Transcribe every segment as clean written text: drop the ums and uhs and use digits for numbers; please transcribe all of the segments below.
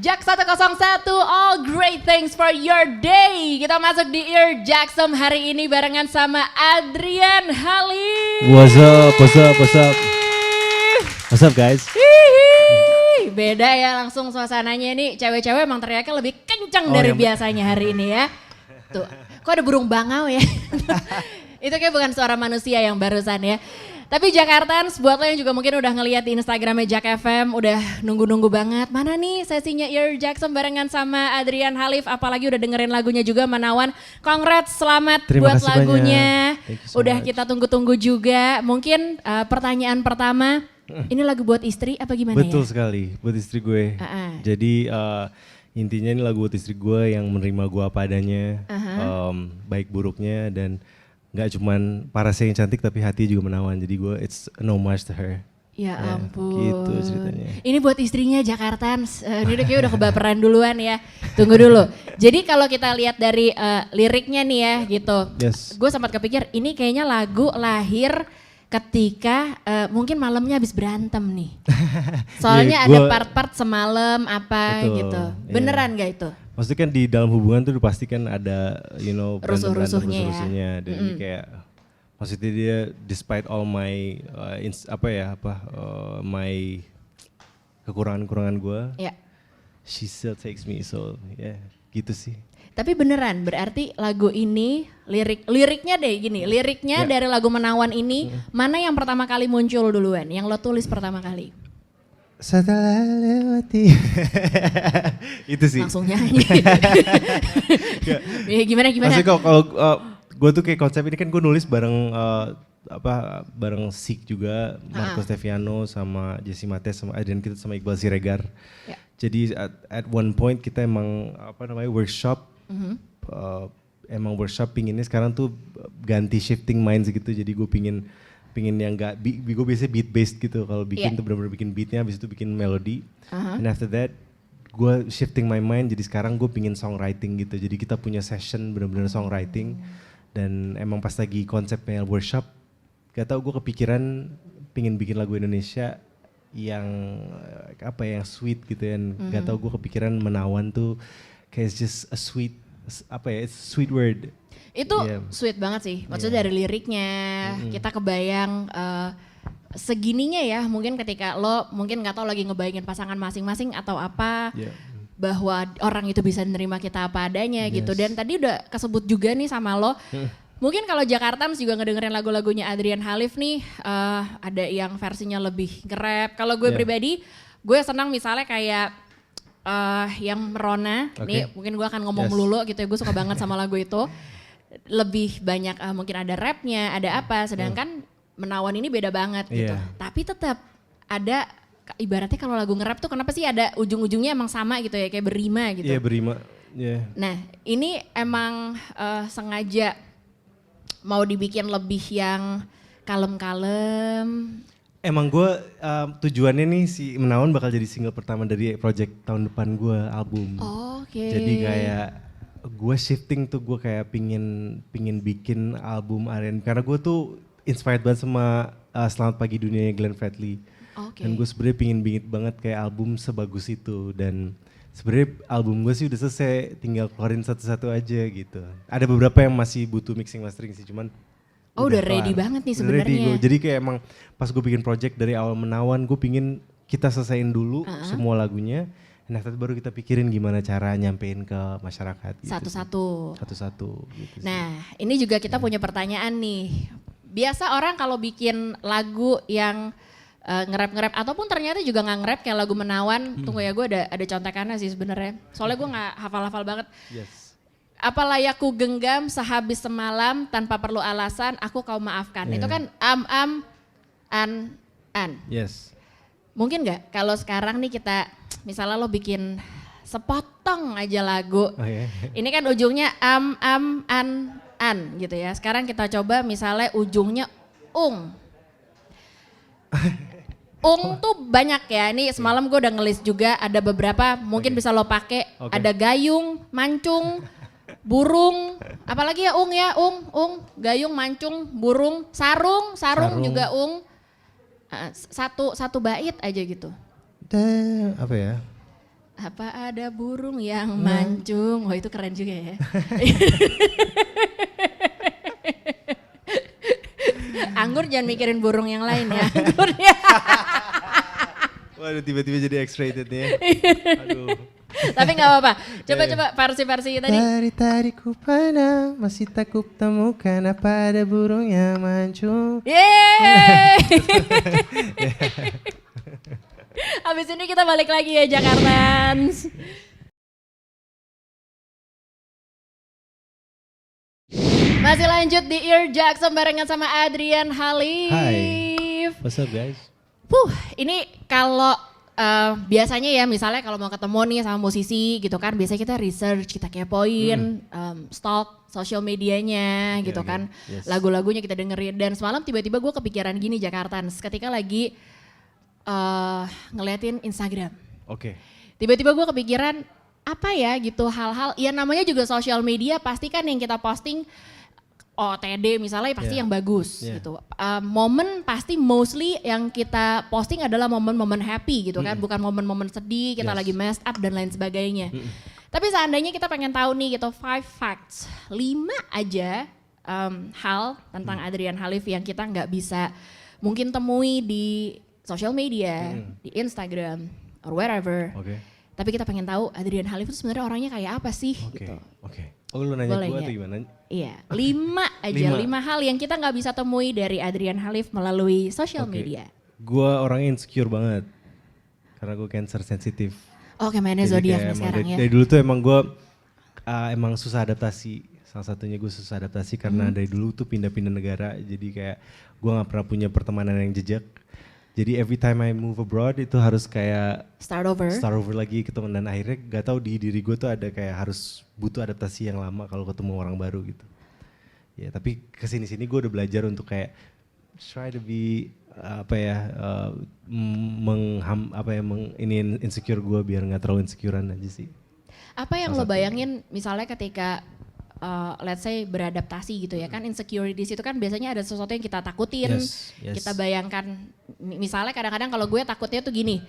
Jak 101, all great things for your day. Kita masuk di Ear Jackson hari ini barengan sama Adrian Halif. What's up, what's up, what's up? What's up guys? Hihi. Beda ya langsung suasananya nih. Cewek-cewek emang teriaknya lebih kencang dari biasanya hari ini ya. Tuh, kok ada burung bangau ya? Itu kayak bukan suara manusia yang barusan ya. Tapi Jakartans, buat lo yang juga mungkin udah ngeliat di Instagramnya Jak FM, udah nunggu-nunggu banget. Mana nih sesinya Ear Jackson barengan sama Adrian Halif, apalagi udah dengerin lagunya juga Menawan. Congrats, selamat Terima buat kasih lagunya. so Udah much. kita tunggu-tunggu juga. Mungkin pertanyaan pertama, ini lagu buat istri apa gimana ya? Betul sekali, buat istri gue. Jadi intinya ini lagu buat istri gue yang menerima gue apa adanya, baik buruknya dan nggak cuman parasnya yang cantik tapi hati juga menawan. Jadi gue it's an homage to her. Ya ampun. Gitu ceritanya. Ini buat istrinya Jakartans. Ini udah kayak udah kebaperan duluan ya. Tunggu dulu. Jadi kalau kita lihat dari liriknya nih ya gitu. Yes. Gue sempat kepikir ini kayaknya lagu lahir ketika mungkin malamnya habis berantem nih. Soalnya ada part-part semalam apa Betul, gitu. iya. Beneran gak itu? Maksudnya kan di dalam hubungan tuh pasti kan ada Rusuh-rusuhnya ya. rusuh-rusuhnya. Jadi kayak maksudnya dia despite all my my kekurangan-kekurangan gue, she still takes me, so gitu sih. Tapi beneran berarti lagu ini liriknya deh gini, liriknya dari lagu Menawan ini mana yang pertama kali muncul duluan, yang lo tulis pertama kali? Setelah lewati itu sih. Langsung nyanyi. Gimana? Maksudnya kalau gue tuh kayak konsep ini kan gue nulis bareng bareng Sik juga, Marco Steviano sama Jesse Mates sama Adrian kita sama Iqbal Siregar. Ya. Jadi at one point kita emang workshop, emang workshop pinginnya sekarang tuh ganti shifting minds gitu. Jadi gue pingin yang gak, gue biasanya beat based gitu, kalau bikin tuh bener-bener bikin beatnya, habis itu bikin melodi. And after that, gue shifting my mind, jadi sekarang gue pingin songwriting gitu. Jadi kita punya session bener-bener songwriting, dan emang pas lagi konsepnya workshop, gak tau gue kepikiran pingin bikin lagu Indonesia yang yang sweet gitu ya. Gak tau gue kepikiran Menawan tuh kayak just a sweet, it's a sweet word. Itu sweet banget sih, maksudnya dari liriknya kita kebayang segininya ya, mungkin ketika lo mungkin gak tahu lagi ngebayangin pasangan masing-masing atau apa, bahwa orang itu bisa menerima kita apa adanya gitu. Dan tadi udah kesebut juga nih sama lo, mungkin kalau Jakartans juga ngedengerin lagu-lagunya Adrian Halif nih, ada yang versinya lebih nge-rap. Kalau gue pribadi, gue senang misalnya kayak yang Merona, nih mungkin gue akan ngomong melulu gitu ya, gue suka banget sama lagu itu. Lebih banyak mungkin ada rapnya, ada apa, sedangkan Menawan ini beda banget gitu. Tapi tetap ada, ibaratnya kalau lagu nge-rap tuh kenapa sih ada ujung-ujungnya emang sama gitu ya, kayak berima gitu. Iya berima. Nah ini emang sengaja mau dibikin lebih yang kalem-kalem. Emang gue tujuannya nih si Menawan bakal jadi single pertama dari project tahun depan gue, album. Jadi kayak gue shifting tuh, gue kayak pingin bikin album R&B karena gue tuh inspired banget sama Selamat Pagi Dunia Glenn Fredly. Dan gue sebenarnya pingin banget kayak album sebagus itu, dan sebenarnya album gue sih udah selesai, tinggal keluarin satu-satu aja gitu. Ada beberapa yang masih butuh mixing mastering sih, cuman udah ready banget nih sebenarnya. Jadi kayak emang pas gue bikin project dari awal Menawan, gue pingin kita selesaiin dulu semua lagunya. Nah baru kita pikirin gimana cara nyampein ke masyarakat gitu. Satu-satu gitu. Nah ini juga kita punya pertanyaan nih. Biasa orang kalau bikin lagu yang nge-rap ataupun ternyata juga gak nge-rap kayak lagu Menawan. Tunggu ya, gue ada contekannya sih sebenarnya. Soalnya gue gak hafal-hafal banget. Apa layakku genggam sehabis semalam tanpa perlu alasan aku kau maafkan. Itu kan an. Yes. Mungkin gak kalau sekarang nih kita misalnya lo bikin sepotong aja lagu. Ini kan ujungnya an gitu ya. Sekarang kita coba misalnya ujungnya ung. Ung tuh banyak ya. Ini semalam gue udah ngelis juga, ada beberapa mungkin bisa lo pakai. Ada gayung, mancung, burung, apalagi ya, gayung, mancung, burung, sarung juga ung. Satu bait aja gitu. Apa ya? Apa ada burung yang mancung? Oh itu keren juga ya. Anggur jangan mikirin burung yang lain ya. Anggurnya. Waduh tiba-tiba jadi X-rated nih. Aduh. Tapi gak apa-apa. Coba versi-versi tadi. Tadi ku pandang masih tak ku temukan apa ada burung yang mancung. Yeay. Habis ini kita balik lagi ya Jakartans. Masih lanjut di Ear Jackson barengan sama Adrian Halif. Hai. What's up guys? Ini kalau biasanya ya misalnya kalau mau ketemu nih sama musisi gitu kan, biasanya kita research, kita kepoin, stalk social medianya gitu kan, yes. Lagu-lagunya kita dengerin. Dan semalam tiba-tiba gue kepikiran gini Jakartans, ketika lagi ngeliatin Instagram. Oke. Tiba-tiba gue kepikiran apa ya gitu hal-hal, ya namanya juga social media pasti kan yang kita posting OTD misalnya pasti yang bagus gitu. Momen pasti mostly yang kita posting adalah momen-momen happy gitu kan, bukan momen-momen sedih, kita lagi messed up dan lain sebagainya. Tapi seandainya kita pengen tahu nih gitu 5 facts, 5 aja hal tentang Adrian Halif yang kita nggak bisa mungkin temui di social media, di Instagram or wherever. Tapi kita pengen tahu Adrian Halif itu sebenarnya orangnya kayak apa sih gitu. Oh lu nanya gue atau gimana? Iya, 5 aja, 5 hal yang kita nggak bisa temui dari Adrian Halif melalui social media. Gue orangnya insecure banget, karena gue Cancer sensitif. Oke, mainnya zodiak sekarang ya. Dari dulu tuh emang gue emang susah adaptasi. Salah satunya gue susah adaptasi karena dari dulu tuh pindah-pindah negara, jadi kayak gue nggak pernah punya pertemanan yang jejak. Jadi every time I move abroad itu harus kayak start over lagi ketemu, dan akhirnya gak tahu di diri gue tuh ada kayak harus butuh adaptasi yang lama kalau ketemu orang baru gitu. Ya tapi kesini-sini gue udah belajar untuk kayak try to be insecure gue biar nggak terlalu insecurean aja sih. Apa yang lo bayangin misalnya ketika let's say beradaptasi gitu ya kan, insecurities itu kan biasanya ada sesuatu yang kita takutin, kita bayangkan, misalnya kadang-kadang kalau gue takutnya tuh gini,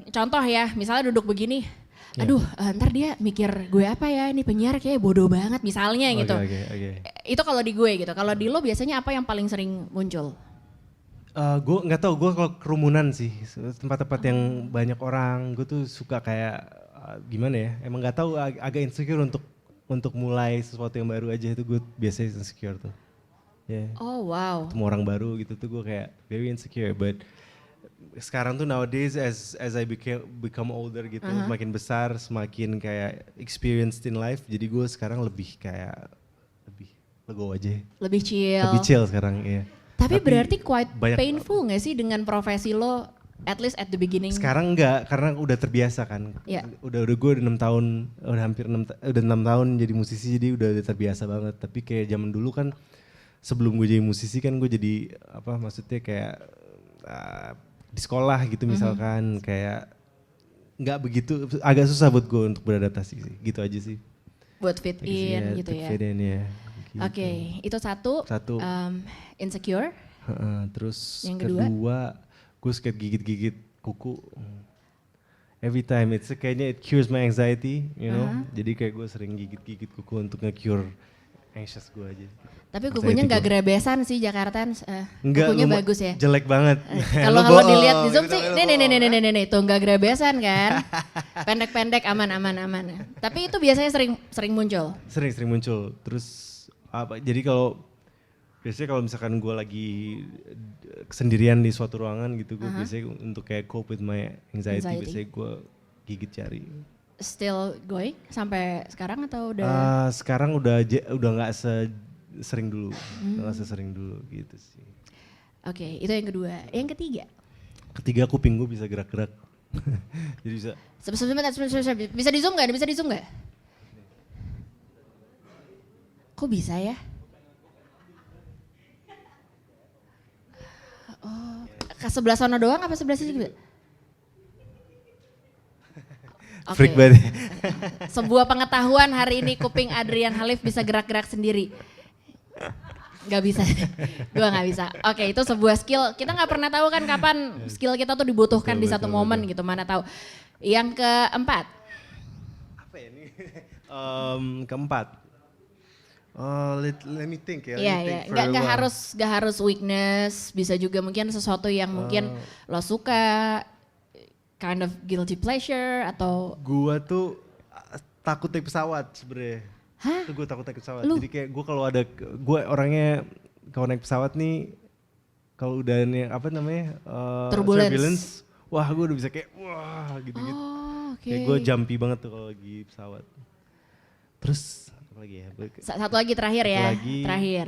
contoh ya misalnya duduk begini, aduh ntar dia mikir gue apa ya, ini penyiar kayak bodoh banget misalnya gitu. Itu kalau di gue gitu, kalau di lo biasanya apa yang paling sering muncul? Gue nggak tahu, gue kalau kerumunan sih, tempat-tempat yang banyak orang, gue tuh suka kayak gimana ya, emang nggak tahu agak insecure untuk mulai sesuatu yang baru aja, itu gue biasanya insecure tuh. Oh wow. Ketemu orang baru gitu tuh gue kayak very insecure, but sekarang tuh nowadays as I become older gitu, makin besar, semakin kayak experienced in life, jadi gue sekarang lebih kayak lebih legowo aja. Lebih chill. Lebih chill sekarang ya. Tapi berarti quite painful gak sih dengan profesi lo? At least at the beginning. Sekarang enggak, karena udah terbiasa kan. Udah gue udah 6 tahun, udah 6 tahun jadi musisi, jadi udah terbiasa banget. Tapi kayak zaman dulu kan, sebelum gue jadi musisi kan gue jadi maksudnya kayak di sekolah gitu misalkan, kayak nggak begitu, agak susah buat gue untuk beradaptasi sih, gitu aja sih. Buat fit in gitu ya. Fit in ya. Gitu. Oke, itu satu. Insecure. Terus yang kedua gue suka gigit-gigit kuku. Every time, kayaknya it cures my anxiety, you know. Jadi kayak gue sering gigit-gigit kuku untuk nge-cure anxious gue aja. Tapi kukunya nggak grebesan sih Jakartans. Kukunya bagus ya. Jelek banget. Kalau dilihat di Zoom sih, nih tuh nggak grebesan kan. Pendek-pendek aman. Tapi itu biasanya sering muncul. Sering muncul. Terus jadi biasanya kalau misalkan gue lagi sendirian di suatu ruangan gitu, gue biasanya untuk kayak cope with my anxiety. Biasanya gue gigit jari. Still going sampai sekarang atau udah? Sekarang udah nggak sesering dulu, nggak sesering dulu gitu sih. Oke, itu yang kedua. Yang ketiga? Ketiga, kuping gue bisa gerak-gerak. Jadi bisa. Sebentar. Bisa di zoom nggak? Kok bisa ya? Oh, ke sebelah sana doang apa sebelah sini juga? Freak banget. Sebuah pengetahuan hari ini kuping Adrian Halif bisa gerak-gerak sendiri. Gak bisa, gue gak bisa. Oke, itu sebuah skill. Kita gak pernah tahu kan kapan skill kita tuh dibutuhkan di satu momen gitu, mana tahu. Yang keempat. Apa ya ini? Keempat. Let me think ya. Iya, nggak harus weakness, bisa juga mungkin sesuatu yang mungkin lo suka, kind of guilty pleasure atau. Gua tuh takut naik pesawat sebenarnya. Hah? Gue takut naik pesawat. Jadi kayak gue kalau ada, gue orangnya kalau naik pesawat nih, kalau udah nih apa namanya turbulence, wah gue udah bisa kayak wah gitu-gitu. Okay. Kayak gue jumpy banget tuh kalau lagi pesawat. Terus apa lagi ya? Satu lagi terakhir ya. Terakhir.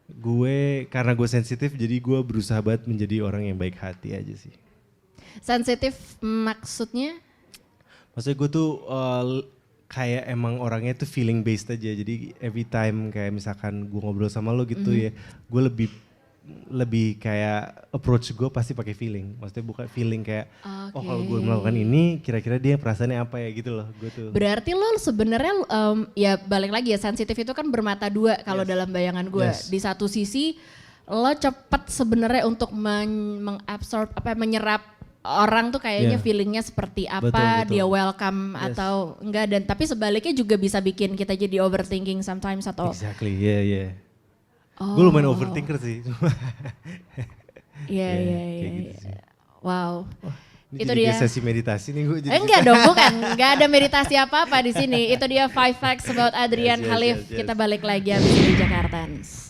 Gue karena gue sensitif jadi gue berusaha banget menjadi orang yang baik hati aja sih. Sensitif maksudnya? Maksudnya gue tuh kayak emang orangnya tuh feeling based aja. Jadi every time kayak misalkan gue ngobrol sama lo gitu ya, gue lebih kayak approach gue pasti pakai feeling. Maksudnya bukan feeling kayak oh kalau gue melakukan ini kira-kira dia perasaannya apa ya gitu loh. Gue tuh. Berarti lo sebenarnya ya balik lagi ya, sensitif itu kan bermata dua kalau dalam bayangan gue. Di satu sisi lo cepet sebenarnya untuk mengabsorb menyerap orang tuh kayaknya feelingnya seperti apa, betul. Dia welcome atau enggak, dan tapi sebaliknya juga bisa bikin kita jadi overthinking sometimes atau. Exactly, yeah. Gue lumayan overthinker sih. Iya. Gitu. Wow. Ini itu dia sesi meditasi nih gue. Enggak dong, bukan. Enggak ada meditasi apa-apa di sini. Itu dia 5 facts about Adrian Khalif. Kita balik lagi habis di Jakartans.